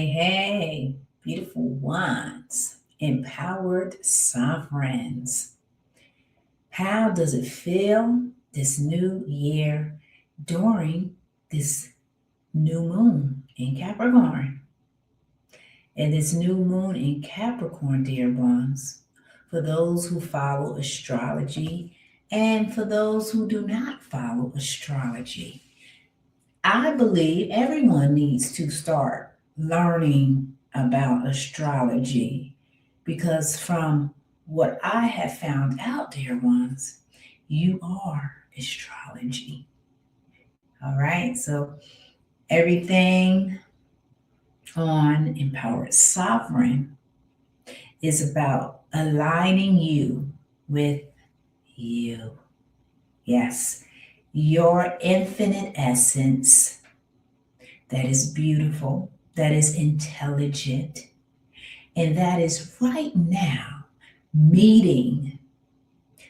Hey, beautiful ones, empowered sovereigns. How does it feel this new year during this new moon in Capricorn? And this new moon in Capricorn, dear ones, for those who follow astrology and for those who do not follow astrology, I believe everyone needs to start learning about astrology because from what I have found out, dear ones, you are astrology. All right. So everything on Empowered Sovereign is about aligning you with you. Yes, your infinite essence that is beautiful, that is intelligent, and that is right now meeting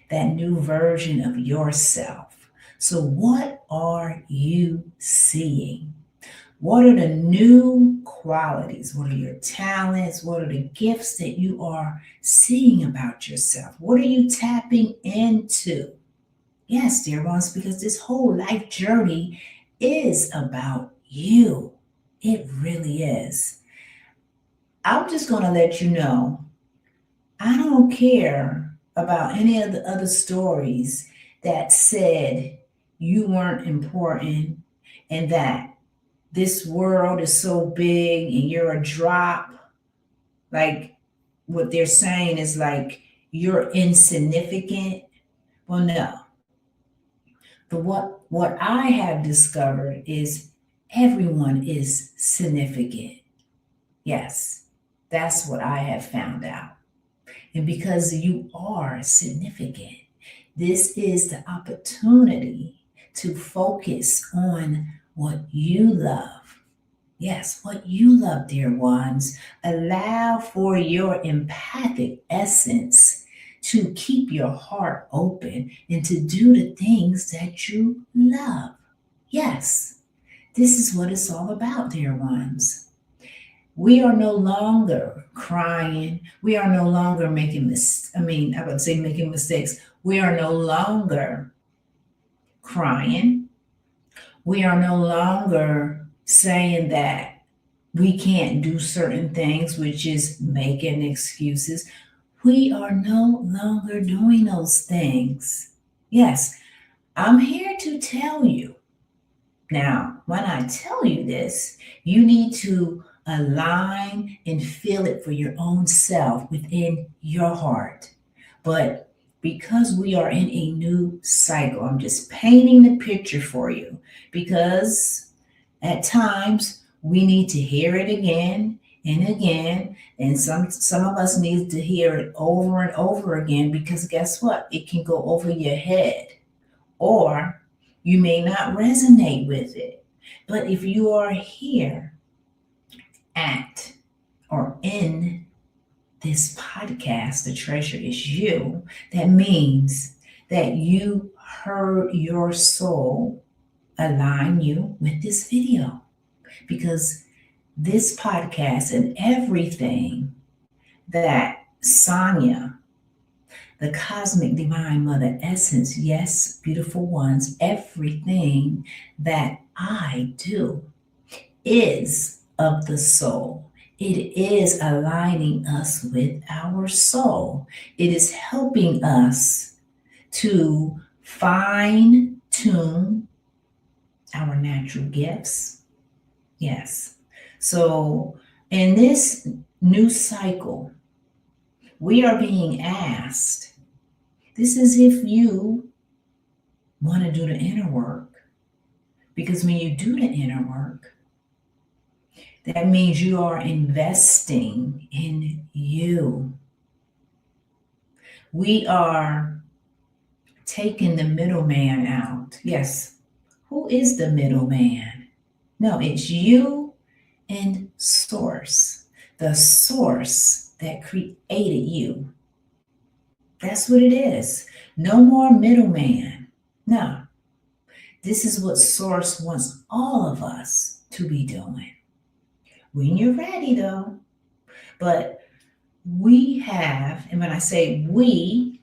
that new version of yourself. So, what are you seeing? What are the new qualities? What are your talents? What are the gifts that you are seeing about yourself? What are you tapping into? Yes, dear ones, because this whole life journey is about you. It really is. I'm just going to let you know I don't care about any of the other stories that said you weren't important and that this world is so big and you're a drop. Like what they're saying is like you're insignificant. Well, no. But what I have discovered is everyone is significant. Yes, that's what I have found out. And because you are significant, this is the opportunity to focus on what you love. Yes, what you love, dear ones. Allow for your empathic essence to keep your heart open and to do the things that you love. Yes, this is what it's all about, dear ones. We are no longer crying. We are no longer making I would say making mistakes. We are no longer crying. We are no longer saying that we can't do certain things, which is making excuses. We are no longer doing those things. Yes, I'm here to tell you. Now, when I tell you this, you need to align and feel it for your own self within your heart. But because we are in a new cycle, I'm just painting the picture for you because at times we need to hear it again and again. And some of us need to hear it over and over again because guess what? It can go over your head or you may not resonate with it. But if you are here at or in this podcast, The Treasure is You, that means that you heard your soul align you with this video. Because this podcast and everything that Sonia, the cosmic divine mother essence, yes, beautiful ones, everything that I do is of the soul. It is aligning us with our soul. It is helping us to fine tune our natural gifts. Yes. So in this new cycle, we are being asked, this is if you want to do the inner work. Because when you do the inner work, that means you are investing in you. We are taking the middleman out. Yes. Who is the middleman? No, it's you and Source. The source that created you. That's what it is. No more middleman. No. This is what Source wants all of us to be doing. when you're ready though. But we have, and when I say we,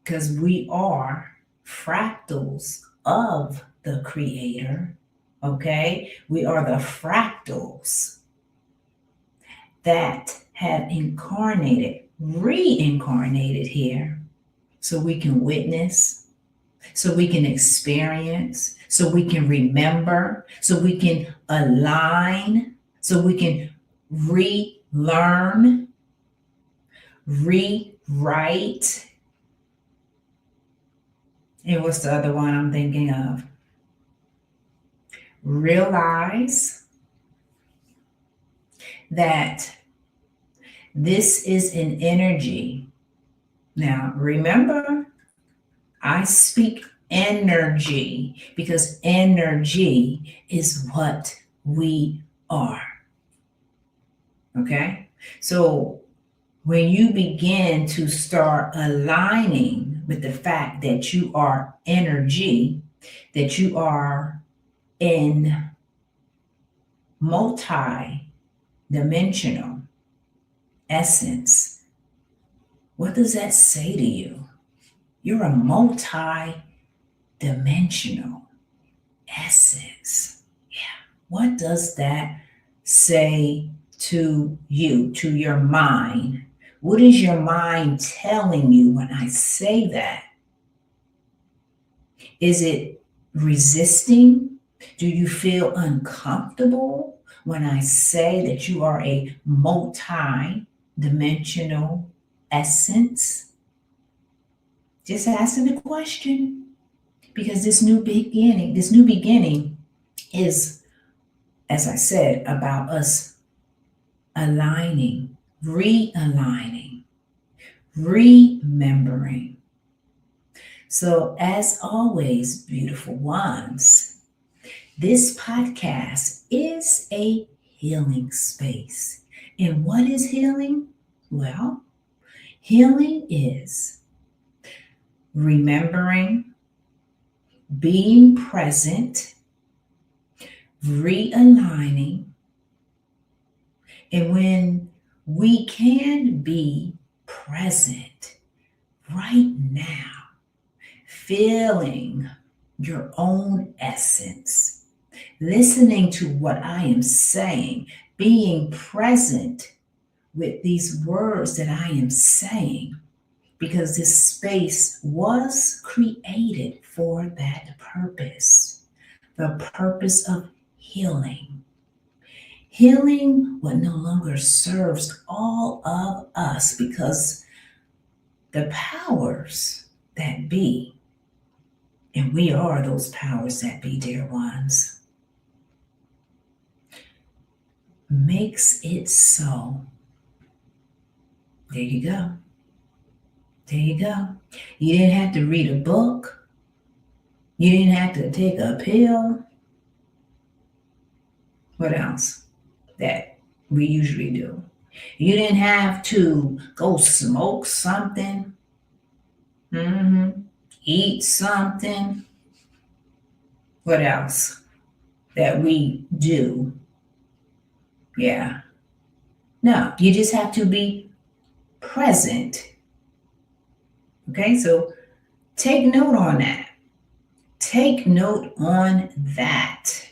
because we are fractals of the Creator, okay? We are the fractals that have incarnated, reincarnated here so we can witness, so we can experience, so we can remember, so we can align, so we can relearn, rewrite. And what's the other one I'm thinking of? Realize that this is an energy. Now, remember, I speak energy because energy is what we are. Okay? So when you begin to start aligning with the fact that you are energy, that you are in multi-dimensional essence, what does that say to you? You're a multi-dimensional essence. Yeah. What does that say to you, to your mind? What is your mind telling you when I say that? Is it resisting? Do you feel uncomfortable when I say that you are a multi-dimensional essence? Just asking the question, because this new beginning is, as I said, about us aligning, realigning, remembering. So, as always, beautiful ones, this podcast is a healing space. And what is healing? Well, healing is remembering, being present, realigning, and when we can be present right now, feeling your own essence, listening to what I am saying, being present with these words that I am saying, because this space was created for that purpose, the purpose of healing. Healing what no longer serves all of us, because the powers that be, and we are those powers that be, dear ones, makes it so. There you go. There you go. You didn't have to read a book. You didn't have to take a pill. What else that we usually do? You didn't have to go smoke something. Eat something. What else that we do? Yeah. No, you just have to be present. Okay, so take note on that. Take note on that.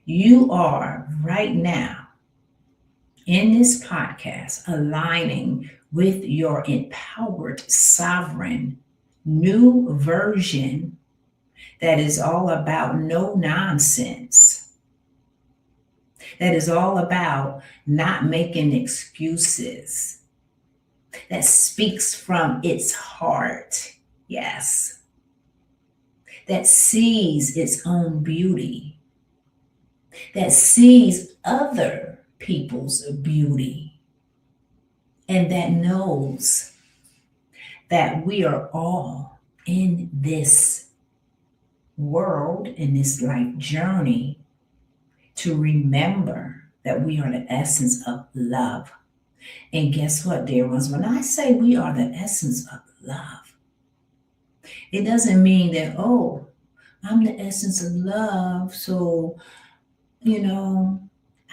You are right now in this podcast aligning with your empowered, sovereign, new version that is all about no nonsense. That is all about not making excuses. That speaks from its heart. Yes. That sees its own beauty. That sees other people's beauty. And that knows that we are all in this world, in this life journey, to remember that we are the essence of love. And guess what, dear ones? When I say we are the essence of love, it doesn't mean that, oh, I'm the essence of love, so,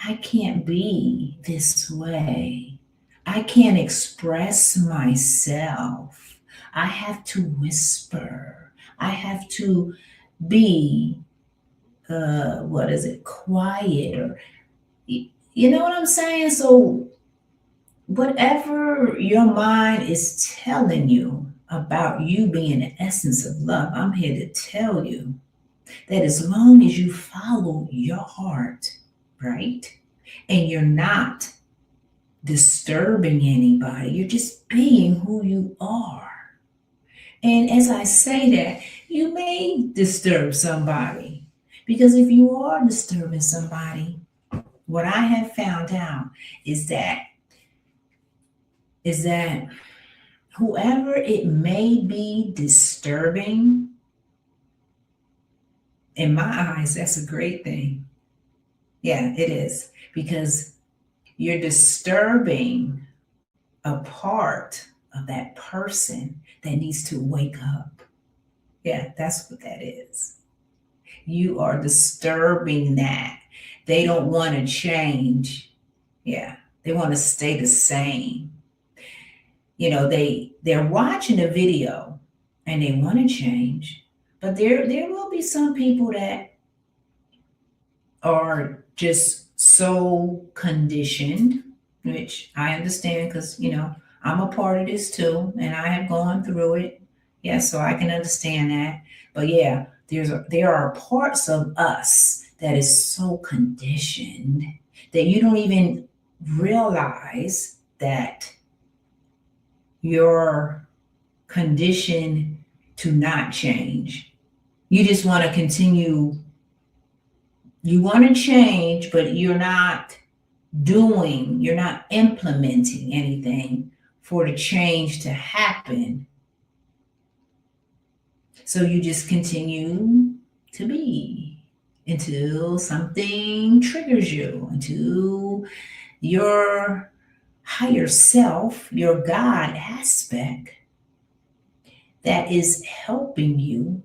I can't be this way. I can't express myself. I have to whisper. I have to be, what is it, quiet, or you know what I'm saying? So, whatever your mind is telling you about you being the essence of love, I'm here to tell you that as long as you follow your heart, right? And you're not disturbing anybody, you're just being who you are. And as I say that, you may disturb somebody. Because if you are disturbing somebody, what I have found out is that is that whoever it may be disturbing, in my eyes, that's a great thing. Yeah, it is. Because you're disturbing a part of that person that needs to wake up. Yeah, that's what that is. You are disturbing that. They don't want to change. Yeah, they want to stay the same. They're watching a video and they want to change, but there will be some people that are just so conditioned, which I understand because I'm a part of this too, and I have gone through it. Yeah, so I can understand that. But yeah, there are parts of us that is so conditioned that you don't even realize that you're conditioned to not change. You just want to continue. You want to change, but you're not implementing anything for the change to happen. So you just continue to be until something triggers you, until your higher self, your God aspect that is helping you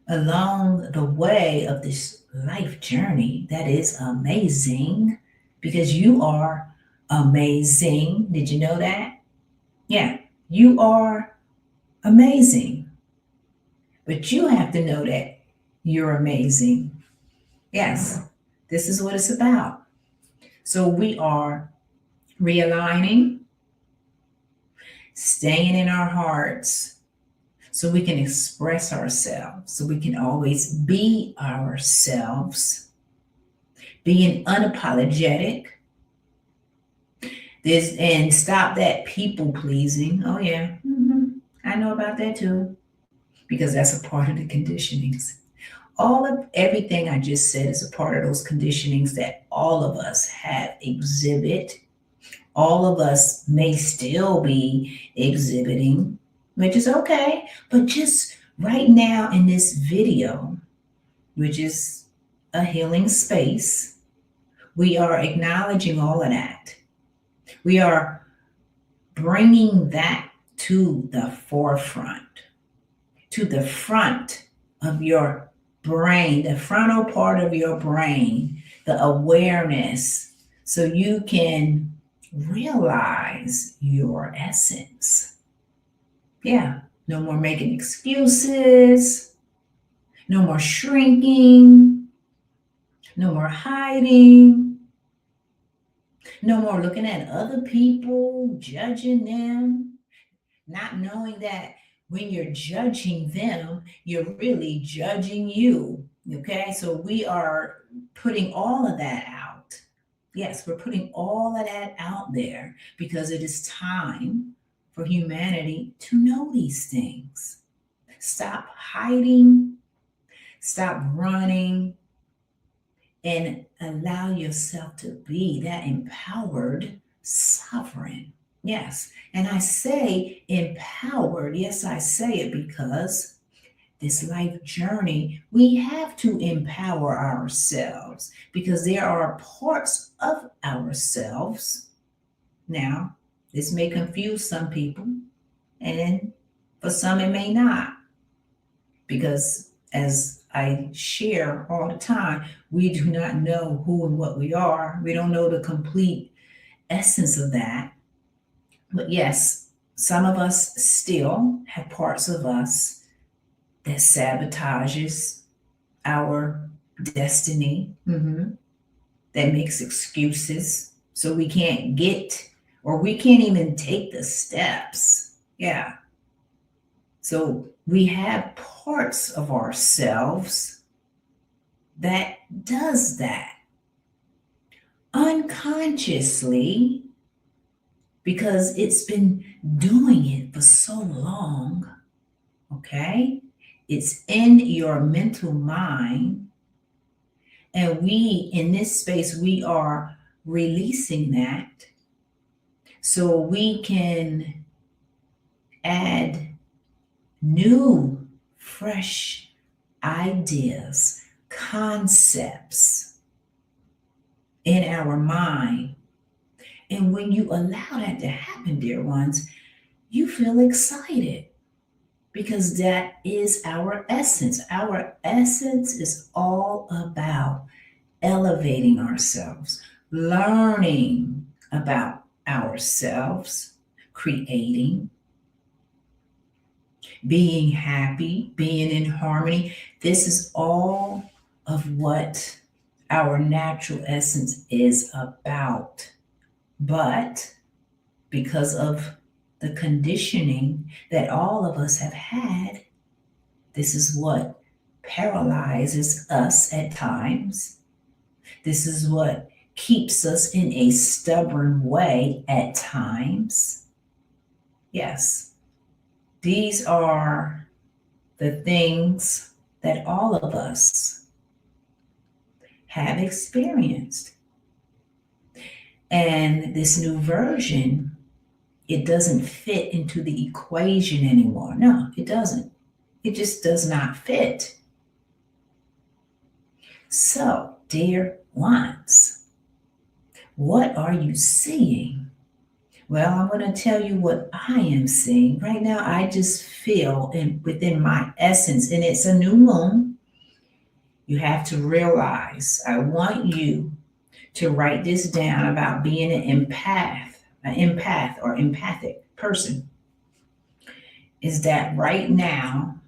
along the way of this life journey that is amazing because you are amazing. Did you know that? Yeah, you are amazing, but you have to know that you're amazing. Yes, this is what it's about. So we are realigning, staying in our hearts so we can express ourselves, so we can always be ourselves, being unapologetic. And stop that people pleasing. Oh yeah, I know about that too, because that's a part of the conditionings. All of everything I just said is a part of those conditionings that all of us have exhibit. All of us may still be exhibiting, which is okay. But just right now in this video, which is a healing space, we are acknowledging all of that. We are bringing that to the forefront, to the front of your brain, the frontal part of your brain, the awareness, so you can realize your essence. Yeah, no more making excuses, no more shrinking, no more hiding, no more looking at other people, judging them, not knowing that when you're judging them, you're really judging you. Okay, so we are putting all of that out. Yes, we're putting all of that out there because it is time for humanity to know these things. Stop hiding, stop running, and allow yourself to be that empowered sovereign. Yes, and I say empowered. Yes, I say it because this life journey, we have to empower ourselves because there are parts of ourselves. Now, this may confuse some people, and for some, it may not. Because as I share all the time, we do not know who and what we are. We don't know the complete essence of that. But yes, some of us still have parts of us that sabotages our destiny, that makes excuses. So we can't get, or we can't even take the steps. Yeah. So we have parts of ourselves that does that unconsciously because it's been doing it for so long. Okay? It's in your mental mind. And we, in this space, we are releasing that so we can add new, fresh ideas, concepts in our mind. And when you allow that to happen, dear ones, you feel excited because that is our essence. Our essence is all about elevating ourselves, learning about ourselves, creating, being happy, being in harmony. This is all of what our natural essence is about. But because of the conditioning that all of us have had, this is what paralyzes us at times. This is what keeps us in a stubborn way at times. Yes, these are the things that all of us have experienced. And this new version, it doesn't fit into the equation anymore. No, it doesn't. It just does not fit. So, dear ones, what are you seeing? Well, I'm going to tell you what I am seeing. Right now, I just feel within my essence, and it's a new moon. You have to realize, I want you to write this down about being an empath or empathic person. Is that right now,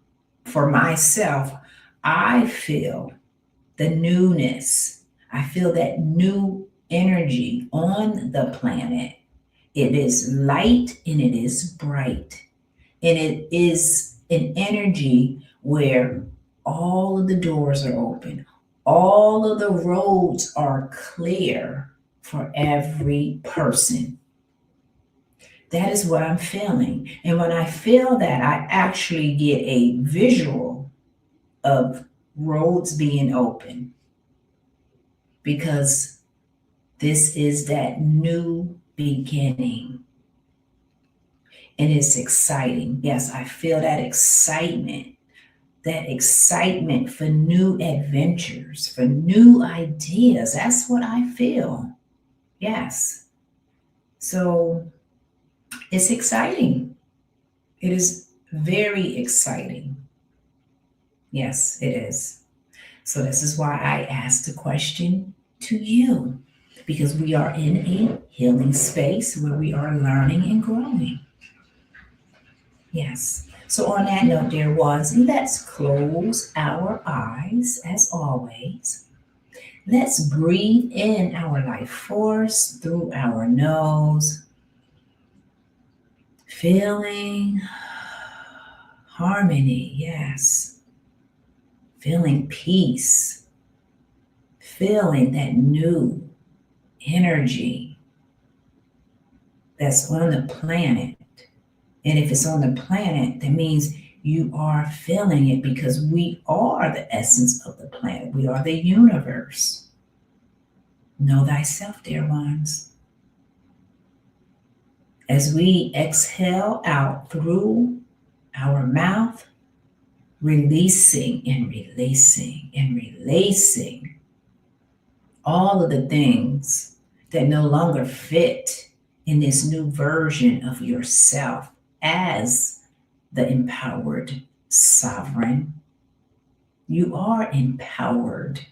for myself, I feel the newness. I feel that new energy on the planet. It is light and it is bright. And it is an energy where all of the doors are open. All of the roads are clear for every person. That is what I'm feeling. And when I feel that, I actually get a visual of roads being open because this is that new beginning. And it's exciting. Yes, I feel that excitement for new adventures, for new ideas. That's what I feel. Yes. So it's exciting. It is very exciting. Yes, it is. So this is why I asked the question to you, because we are in a healing space where we are learning and growing. Yes. So on that note, dear ones, let's close our eyes as always. Let's breathe in our life force through our nose, feeling harmony, yes. Feeling peace, feeling that new energy that's on the planet. And if it's on the planet, that means you are feeling it because we are the essence of the planet. We are the universe. Know thyself, dear ones. As we exhale out through our mouth, releasing and releasing and releasing all of the things that no longer fit in this new version of yourself as the empowered sovereign. You are empowered.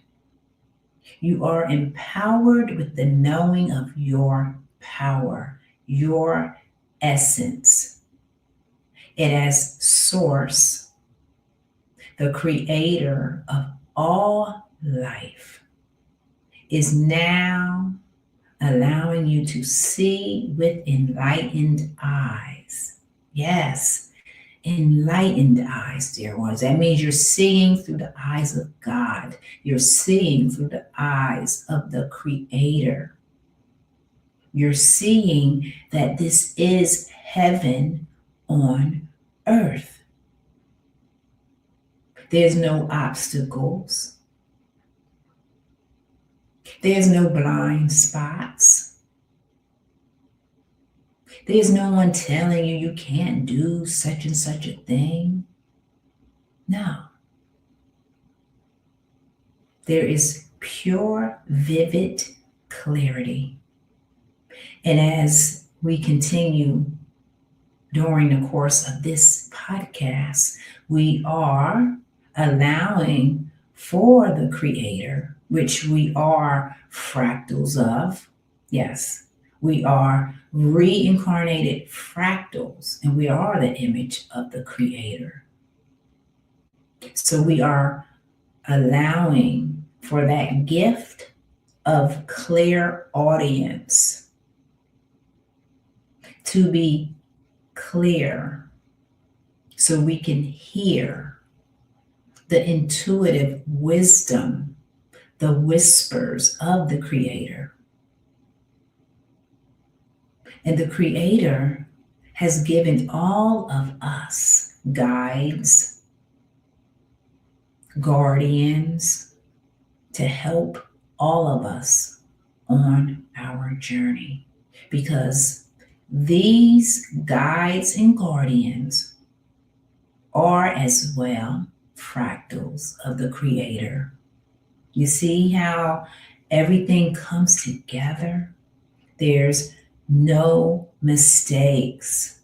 You are empowered with the knowing of your power, your essence. It as source, the creator of all life, is now allowing you to see with enlightened eyes. Yes, enlightened eyes, dear ones. That means you're seeing through the eyes of God. You're seeing through the eyes of the Creator. You're seeing that this is heaven on earth. There's no obstacles. There's no blind spots. There's no one telling you you can't do such and such a thing. No. There is pure, vivid clarity. And as we continue during the course of this podcast, we are allowing for the Creator, which we are fractals of. Yes, we are reincarnated fractals, and we are the image of the Creator. So we are allowing for that gift of clear audience to be clear so we can hear the intuitive wisdom, the whispers of the Creator. And the Creator has given all of us guides, guardians, to help all of us on our journey. Because these guides and guardians are as well fractals of the Creator. You see how everything comes together? There's no mistakes.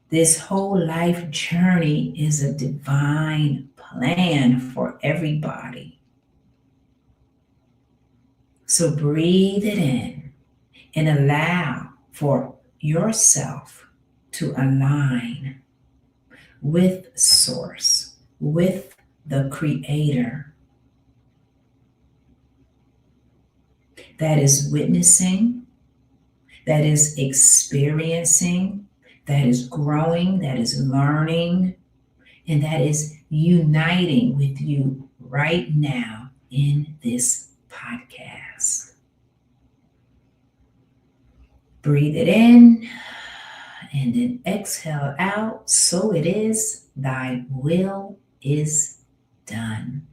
This whole life journey is a divine plan for everybody. So breathe it in and allow for yourself to align with Source, with the Creator that is witnessing, that is experiencing, that is growing, that is learning, and that is uniting with you right now in this podcast. Breathe it in and then exhale out. So it is, thy will is done.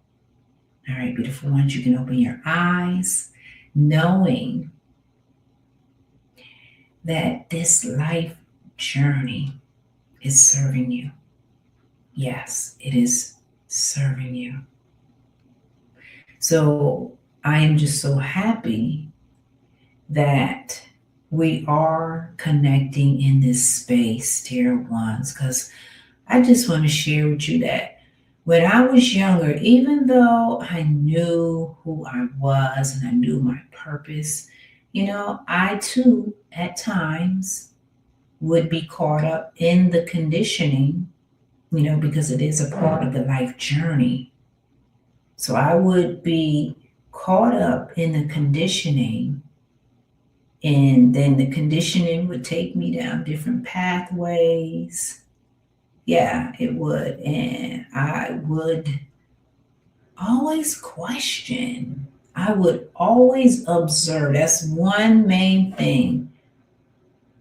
All right, beautiful ones, you can open your eyes, knowing that this life journey is serving you. Yes, it is serving you. So I am just so happy that we are connecting in this space, dear ones, because I just want to share with you that when I was younger, even though I knew who I was and I knew my purpose, I too, at times, would be caught up in the conditioning, because it is a part of the life journey. So I would be caught up in the conditioning, and then the conditioning would take me down different pathways. Yeah, it would. And I would always question. I would always observe. That's one main thing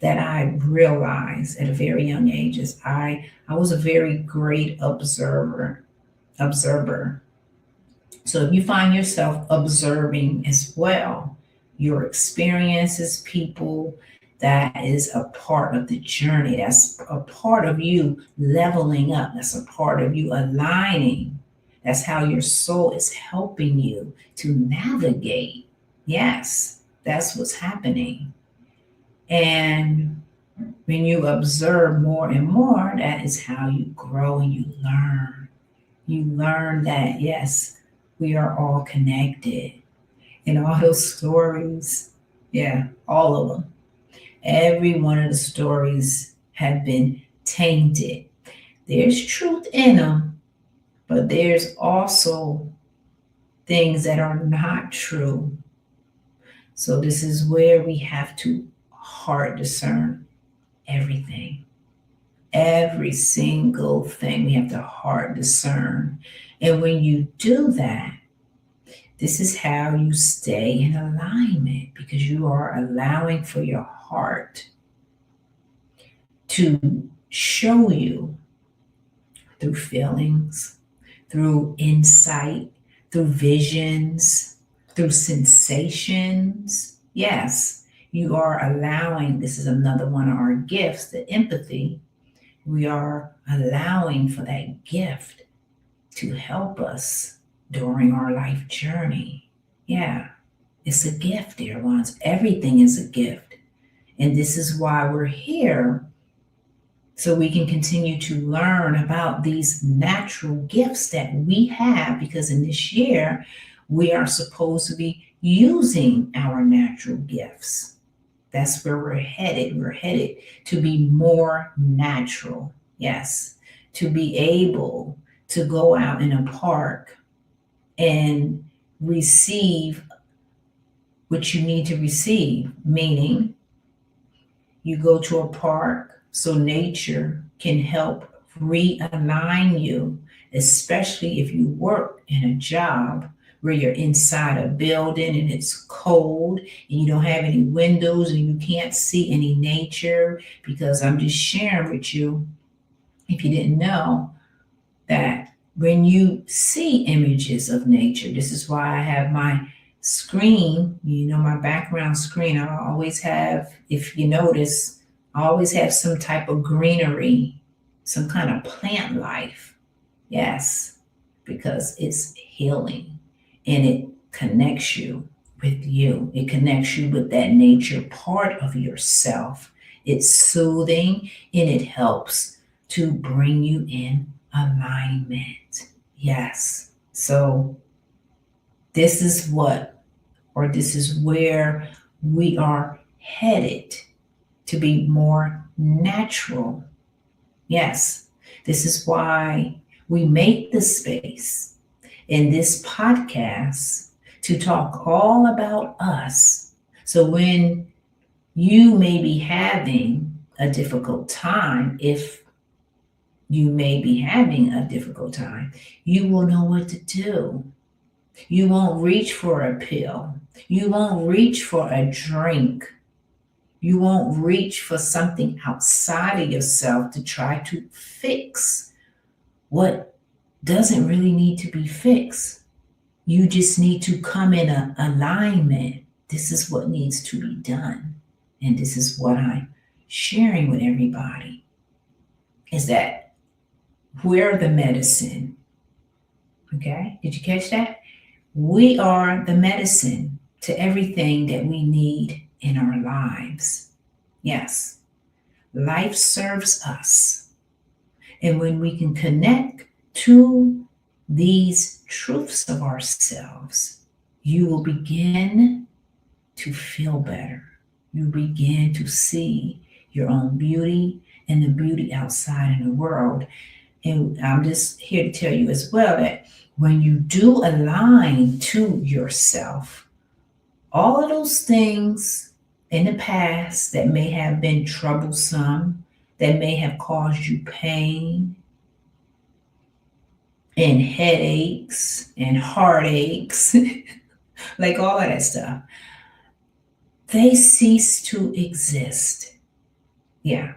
that I realized at a very young age is I was a very great observer. So if you find yourself observing as well, your experiences, people, that is a part of the journey. That's a part of you leveling up. That's a part of you aligning. That's how your soul is helping you to navigate. Yes, that's what's happening. And when you observe more and more, that is how you grow and you learn. You learn that, yes, we are all connected. And all those stories, yeah, all of them. Every one of the stories have been tainted. There's truth in them, but there's also things that are not true. So this is where we have to heart discern everything. Every single thing we have to heart discern. And when you do that, this is how you stay in alignment, because you are allowing for your heart to show you through feelings, through insight, through visions, through sensations. Yes, you are allowing, this is another one of our gifts, the empathy. We are allowing for that gift to help us during our life journey. Yeah, it's a gift, dear ones. Everything is a gift. And this is why we're here, so we can continue to learn about these natural gifts that we have, because in this year, we are supposed to be using our natural gifts. That's where we're headed. We're headed to be more natural. Yes, to be able to go out in a park and receive what you need to receive, meaning you go to a park so nature can help realign you, especially if you work in a job where you're inside a building and it's cold and you don't have any windows and you can't see any nature. Because I'm just sharing with you, if you didn't know, that when you see images of nature, this is why I have my screen, my background screen. I always have, if you notice, I always have some type of greenery, some kind of plant life. Yes, because it's healing and it connects you with you. It connects you with that nature part of yourself. It's soothing and it helps to bring you in alignment. Yes. So this is this is where we are headed, to be more natural. Yes. This is why we make the space in this podcast to talk all about us. So when you may be having a difficult time, if you may be having a difficult time, you will know what to do. You won't reach for a pill. You won't reach for a drink. You won't reach for something outside of yourself to try to fix what doesn't really need to be fixed. You just need to come in alignment. This is what needs to be done. And this is what I'm sharing with everybody, is that we're the medicine. Okay? Did you catch that? We are the medicine to everything that we need in our lives. Yes. Life serves us. And when we can connect to these truths of ourselves, you will begin to feel better. You begin to see your own beauty and the beauty outside in the world. And I'm just here to tell you as well that when you do align to yourself, all of those things in the past that may have been troublesome, that may have caused you pain and headaches and heartaches, like all of that stuff, they cease to exist. Yeah,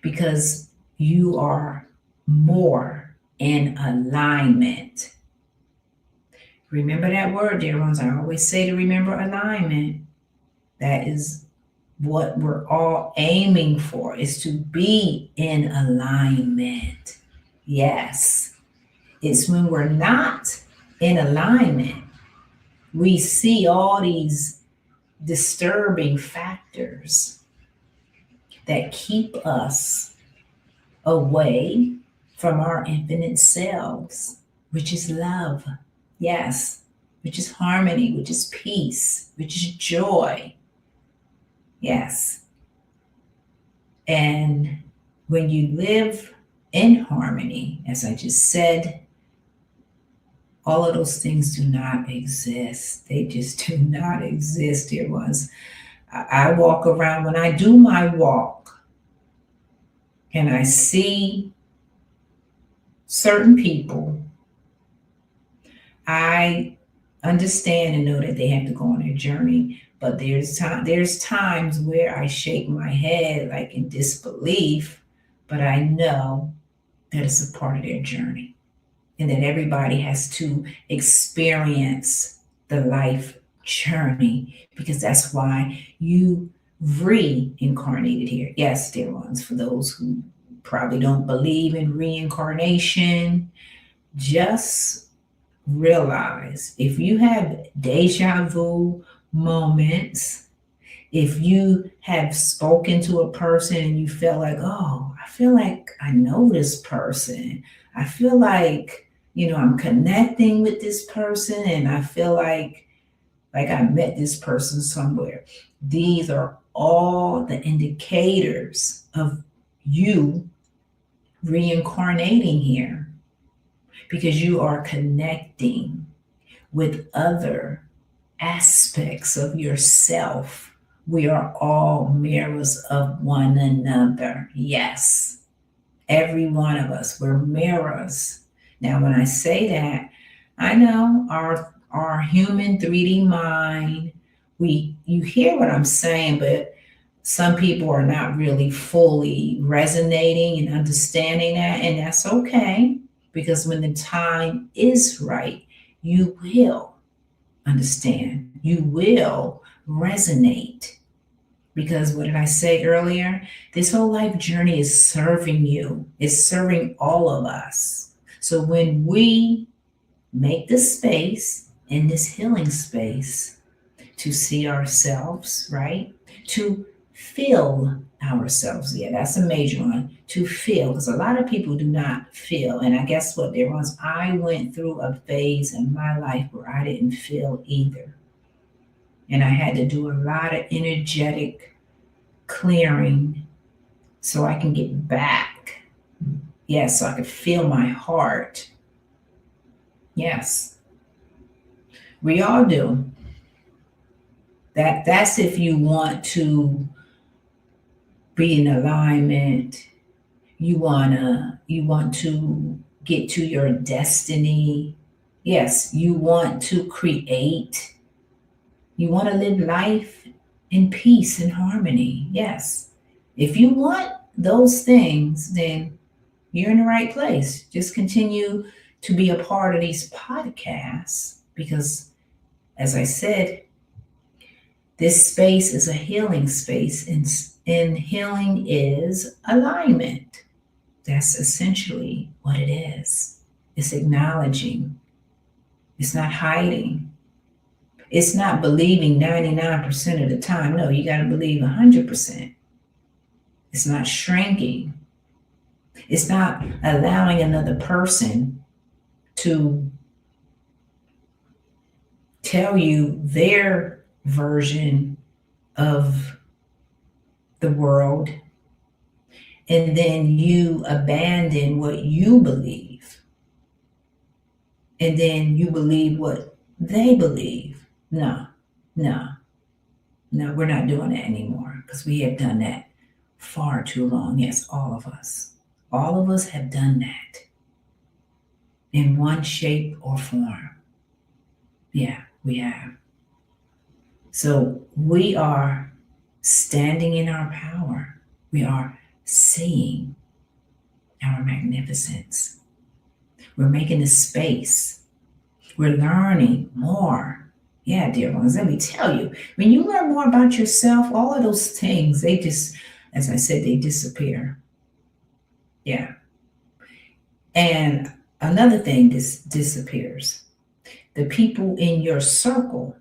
because you are more in alignment. Remember that word, dear ones. I always say to remember alignment. That is what we're all aiming for, is to be in alignment. Yes. It's when we're not in alignment, we see all these disturbing factors that keep us away from our infinite selves, which is love. Yes, which is harmony, which is peace, which is joy. Yes. And when you live in harmony, as I just said, all of those things do not exist. They just do not exist, dear ones. I walk around, when I do my walk and I see certain people, I understand and know that they have to go on their journey. But there's times where I shake my head like in disbelief, but I know that it's a part of their journey and that everybody has to experience the life journey, because that's why you reincarnated here. Yes, dear ones, for those who probably don't believe in reincarnation, just realize if you have deja vu moments, if you have spoken to a person and you feel like, oh, I feel like I know this person. I feel like, I'm connecting with this person and I feel like I met this person somewhere. These are all the indicators of you reincarnating here, because you are connecting with other aspects of yourself. We are all mirrors of one another. Yes, every one of us, we're mirrors. Now, when I say that, I know our human 3D mind, you hear what I'm saying, but some people are not really fully resonating and understanding that, and that's okay, because when the time is right, you will understand. You will resonate. Because what did I say earlier? This whole life journey is serving you, it's serving all of us. So when we make the space in this healing space to see ourselves, right? To feel ourselves. Yeah, that's a major one. To feel, because a lot of people do not feel. And I guess what there was, I went through a phase in my life where I didn't feel either. And I had to do a lot of energetic clearing so I can get back. Yes, so I could feel my heart. Yes, we all do. That's if you want to be in alignment. You want to get to your destiny. Yes, you want to create. You want to live life in peace and harmony. Yes. If you want those things, then you're in the right place. Just continue to be a part of these podcasts because, as I said, this space is a healing space, and healing is alignment. That's essentially what it is. It's acknowledging. It's not hiding. It's not believing 99% of the time. No, you got to believe 100%. It's not shrinking. It's not allowing another person to tell you their version of the world, and then you abandon what you believe, and then you believe what they believe. No, no, no, we're not doing that anymore because we have done that far too long. Yes, all of us. All of us have done that in one shape or form. Yeah, we have. So we are standing in our power. We are seeing our magnificence. We're making a space. We're learning more. Yeah, dear ones, let me tell you, when you learn more about yourself, all of those things, they just, as I said, they disappear. Yeah. And another thing disappears. The people in your circle,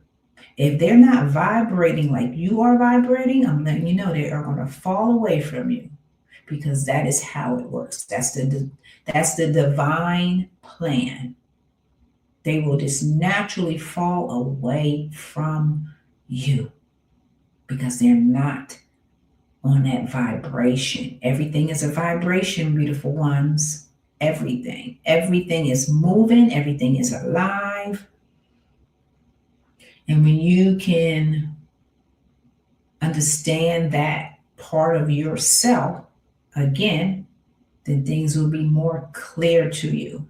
if they're not vibrating like you are vibrating, I'm letting you know they are going to fall away from you because that is how it works. That's the divine plan. They will just naturally fall away from you because they're not on that vibration. Everything is a vibration, beautiful ones. Everything. Everything is moving, everything is alive. And when you can understand that part of yourself, again, then things will be more clear to you.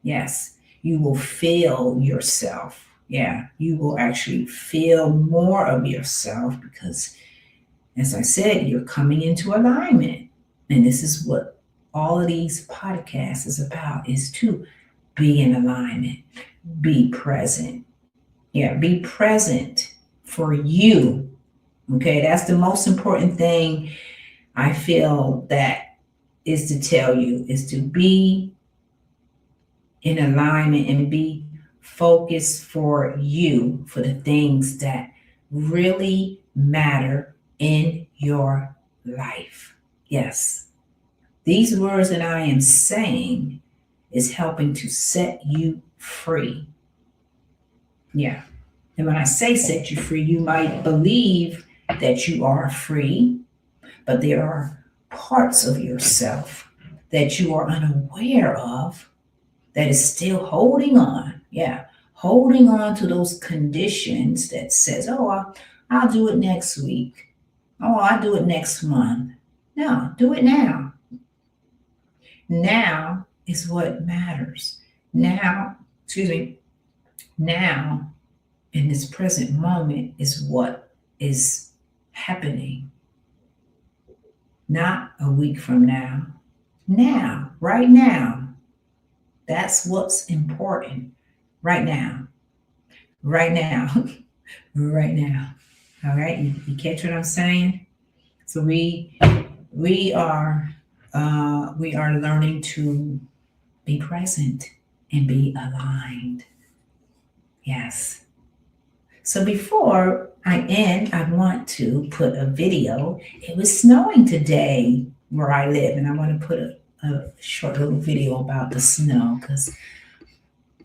Yes, you will feel yourself. Yeah, you will actually feel more of yourself because, as I said, you're coming into alignment. And this is what all of these podcasts is about, is to be in alignment, be present. Yeah, be present for you. Okay, that's the most important thing I feel that is to tell you, is to be in alignment and be focused for you, for the things that really matter in your life. Yes, these words that I am saying is helping to set you free. Yeah. And when I say set you free, you might believe that you are free, but there are parts of yourself that you are unaware of that is still holding on. Yeah, holding on to those conditions that says, oh, I'll do it next week. Oh, I'll do it next month. No, do it now. Now is what matters. Now, excuse me, now in this present moment is what is happening. Not a week from now. Now, right now. That's what's important. Right now. Right now. Right now. All right. You catch what I'm saying? So we are learning to be present and be aligned. Yes. So before I end, I want to put a video. It was snowing today where I live, and I want to put a short little video about the snow because,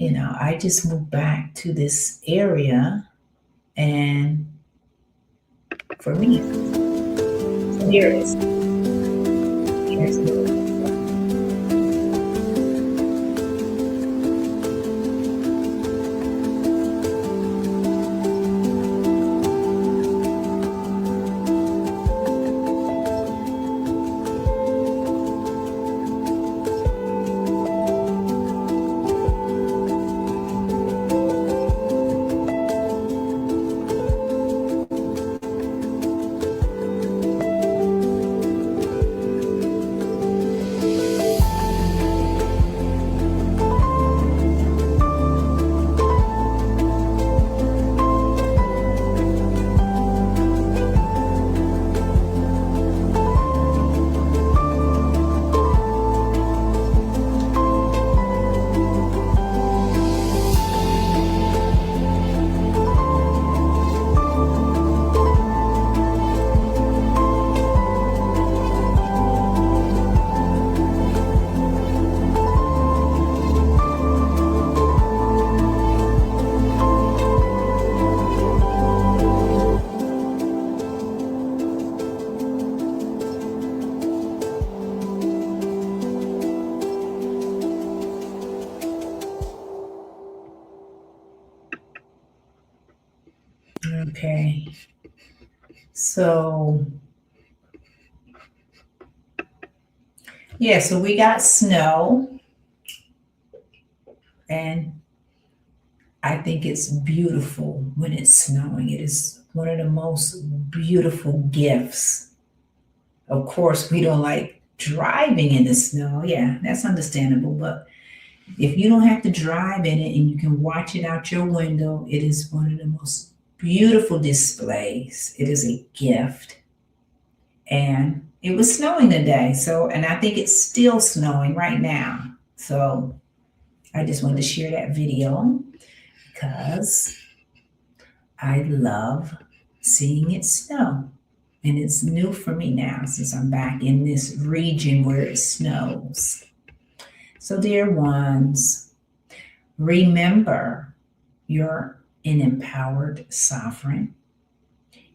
I just moved back to this area, and for me, so here it is. Here's the Okay. So, yeah, so we got snow, and I think it's beautiful when it's snowing. It is one of the most beautiful gifts. Of course, we don't like driving in the snow. Yeah, that's understandable. But if you don't have to drive in it and you can watch it out your window, it is one of the most beautiful displays. It is a gift. And it was snowing today. So, and I think it's still snowing right now. So I just wanted to share that video because I love seeing it snow. And it's new for me now since I'm back in this region where it snows. So, dear ones, remember you're an empowered sovereign.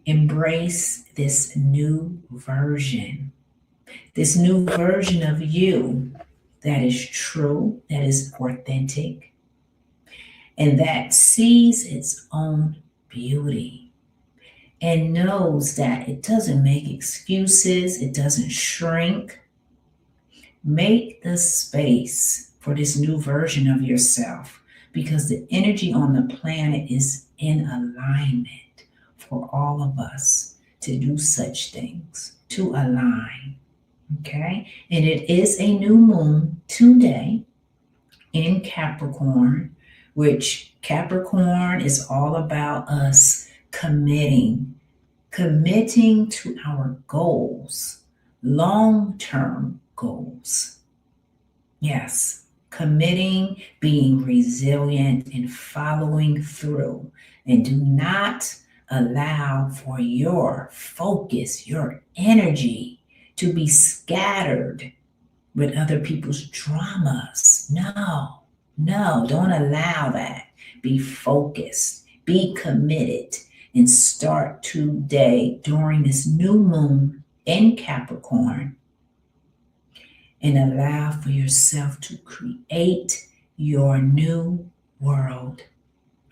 Embrace this new version of you that is true, that is authentic, and that sees its own beauty and knows that it doesn't make excuses, it doesn't shrink. Make the space for this new version of yourself because the energy on the planet is in alignment for all of us to do such things, to align. Okay? And it is a new moon today in Capricorn, which Capricorn is all about us committing to our goals, long term goals. Yes, committing, being resilient, and following through. And do not allow for your focus, your energy to be scattered with other people's dramas. No, no, don't allow that. Be focused, be committed, and start today during this new moon in Capricorn and allow for yourself to create your new world.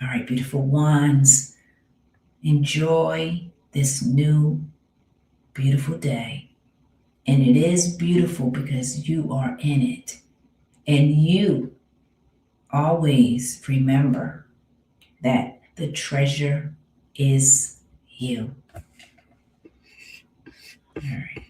All right, beautiful ones, enjoy this new beautiful day. And it is beautiful because you are in it. And you always remember that the treasure is you. All right.